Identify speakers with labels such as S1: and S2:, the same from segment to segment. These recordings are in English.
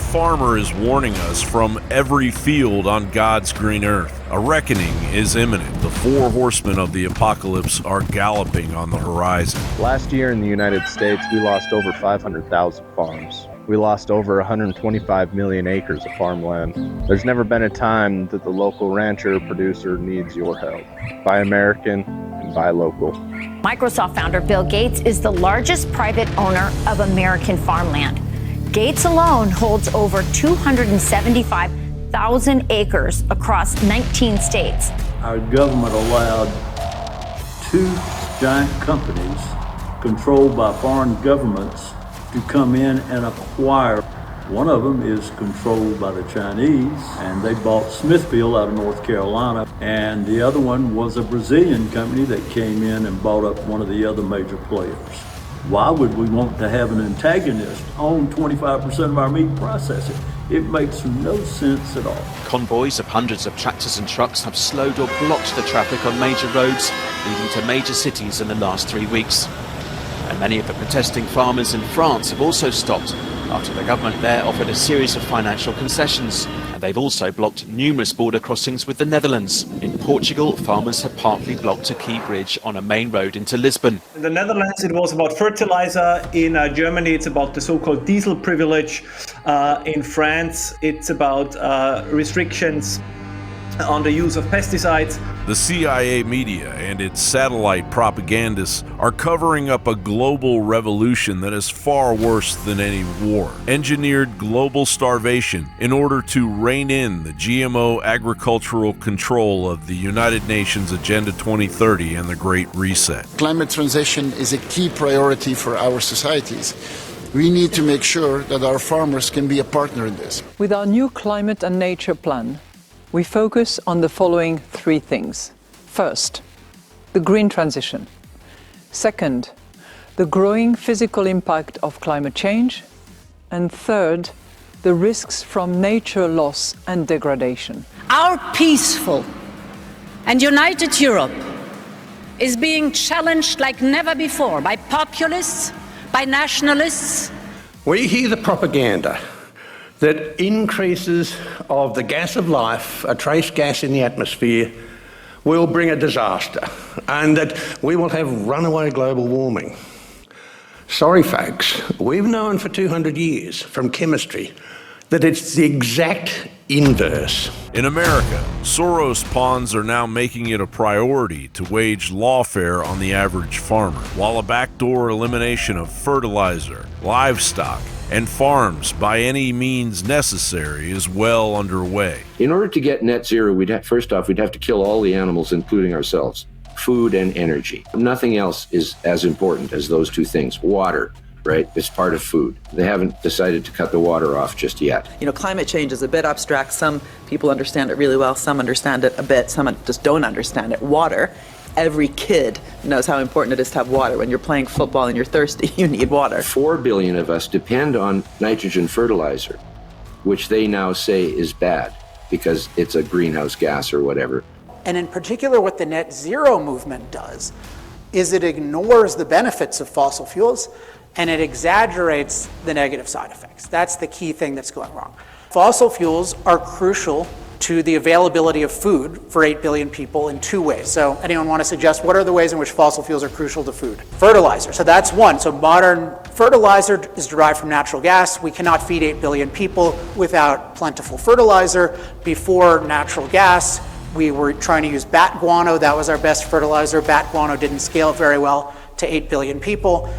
S1: farmer is warning us from every field on God's green earth. A reckoning is imminent. The four horsemen of the apocalypse are galloping on the horizon.
S2: Last year in the United States, we lost over 500,000 farms. We lost over 125 million acres of farmland. There's never been a time that the local rancher or producer needs your help. Buy American and buy local.
S3: Microsoft founder Bill Gates is the largest private owner of American farmland. Gates alone holds over 275,000 acres across 19 states.
S4: Our government allowed two giant companies controlled by foreign governments to come in and acquire. One of them is controlled by the Chinese, and they bought Smithfield out of North Carolina. And the other one was a Brazilian company that came in and bought up one of the other major players. Why would we want to have an antagonist own 25% of our meat processing? It makes no sense at all.
S5: Convoys of hundreds of tractors and trucks have slowed or blocked the traffic on major roads leading to major cities in the last 3 weeks. And many of the protesting farmers in France have also stopped after the government there offered a series of financial concessions. And they've also blocked numerous border crossings with the Netherlands. In Portugal, farmers have partly blocked a key bridge on a main road into Lisbon.
S6: In the Netherlands, it was about fertilizer. In Germany, it's about the so-called diesel privilege. In France, it's about restrictions on the use of pesticides.
S1: The CIA media and its satellite propagandists are covering up a global revolution that is far worse than any war. Engineered global starvation in order to rein in the GMO agricultural control of the United Nations Agenda 2030 and the Great Reset.
S7: Climate transition is a key priority for our societies. We need to make sure that our farmers can be a partner in this.
S8: With our new climate and nature plan, we focus on the following three things. First, the green transition. Second, the growing physical impact of climate change. And third, the risks from nature loss and degradation.
S9: Our peaceful and united Europe is being challenged like never before by populists, by nationalists.
S10: We hear the propaganda that increases of the gas of life, a trace gas in the atmosphere, will bring a disaster, and that we will have runaway global warming. Sorry folks, we've known for 200 years from chemistry that it's the exact inverse.
S1: In America, Soros pawns are now making it a priority to wage lawfare on the average farmer, while a backdoor elimination of fertilizer, livestock, and farms by any means necessary is well underway.
S11: In order to get net zero, first off, we'd have to kill all the animals, including ourselves. Food and energy. Nothing else is as important as those two things. Water, right? It's part of food. They haven't decided to cut the water off just yet.
S12: You know, climate change is a bit abstract. Some people understand it really well. Some understand it a bit. Some just don't understand it. Water. Every kid knows how important it is to have water. When you're playing football and you're thirsty, you need water.
S11: 4 billion of us depend on nitrogen fertilizer, which they now say is bad because it's a greenhouse gas or whatever.
S13: And in particular, what the net zero movement does is it ignores the benefits of fossil fuels and it exaggerates the negative side effects. That's the key thing that's going wrong. Fossil fuels are crucial to the availability of food for 8 billion people in two ways. So anyone want to suggest what are the ways in which fossil fuels are crucial to food? Fertilizer, so that's one. So modern fertilizer is derived from natural gas. We cannot feed 8 billion people without plentiful fertilizer. Before natural gas, we were trying to use bat guano. That was our best fertilizer. Bat guano didn't scale very well to 8 billion people.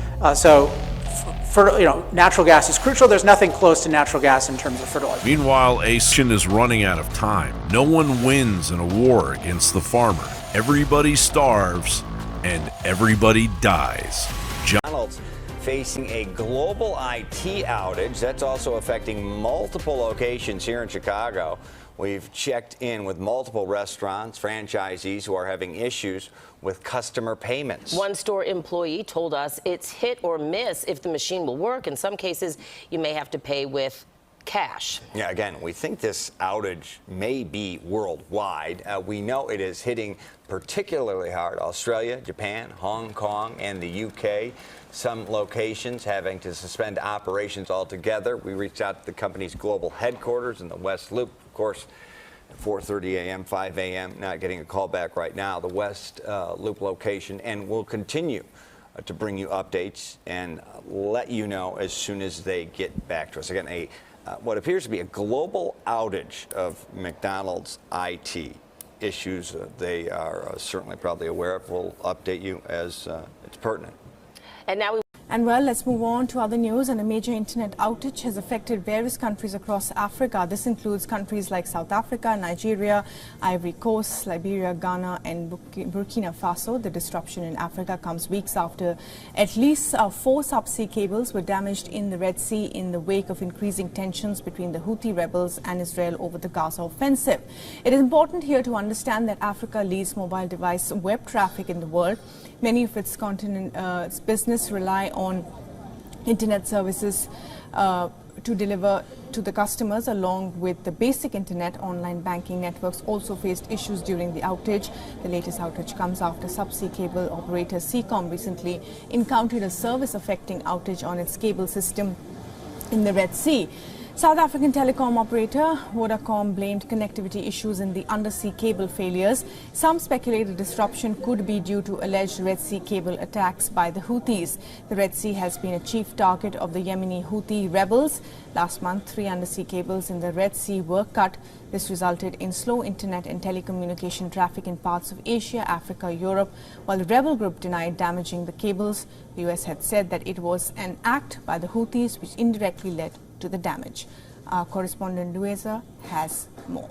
S13: Natural gas is crucial. There's nothing close to natural gas in terms of fertilizer.
S1: Meanwhile, a nation is running out of time. No one wins in a war against the farmer. Everybody starves and everybody dies.
S14: McDonald's facing a global IT outage that's also affecting multiple locations here in Chicago. We've checked in with multiple restaurants, franchisees who are having issues with customer payments.
S15: One store employee told us it's hit or miss if the machine will work. In some cases, you may have to pay with cash.
S14: Yeah, again, we think this outage may be worldwide. We know it is hitting particularly hard Australia, Japan, Hong Kong, and the UK. Some locations having to suspend operations altogether. We reached out to the company's global headquarters in the West Loop, of course, at 4:30 a.m., 5 a.m., not getting a call back right now, the West Loop location, and we'll continue to bring you updates and let you know as soon as they get back to us. Again, what appears to be a global outage of McDonald's IT issues they are certainly probably aware of. We'll update you as it's pertinent.
S16: And well, let's move on to other news. And a major internet outage has affected various countries across Africa. This includes countries like South Africa, Nigeria, Ivory Coast, Liberia, Ghana, and Burkina Faso. The disruption in Africa comes weeks after at least 4 subsea cables were damaged in the Red Sea in the wake of increasing tensions between the Houthi rebels and Israel over the Gaza offensive. It is important here to understand that Africa leads mobile device web traffic in the world. Many of its business rely on internet services to deliver to the customers. Along with the basic internet, online banking networks also faced issues during the outage. The latest outage comes after subsea cable operator Seacom recently encountered a service affecting outage on its cable system in the Red Sea. South African telecom operator Vodacom blamed connectivity issues in the undersea cable failures. Some speculated disruption could be due to alleged Red Sea cable attacks by the Houthis. The Red Sea has been a chief target of the Yemeni Houthi rebels. Last month, 3 undersea cables in the Red Sea were cut. This resulted in slow internet and telecommunication traffic in parts of Asia, Africa, Europe. While the rebel group denied damaging the cables, the US had said that it was an act by the Houthis which indirectly led to the damage. Our correspondent Luisa has more.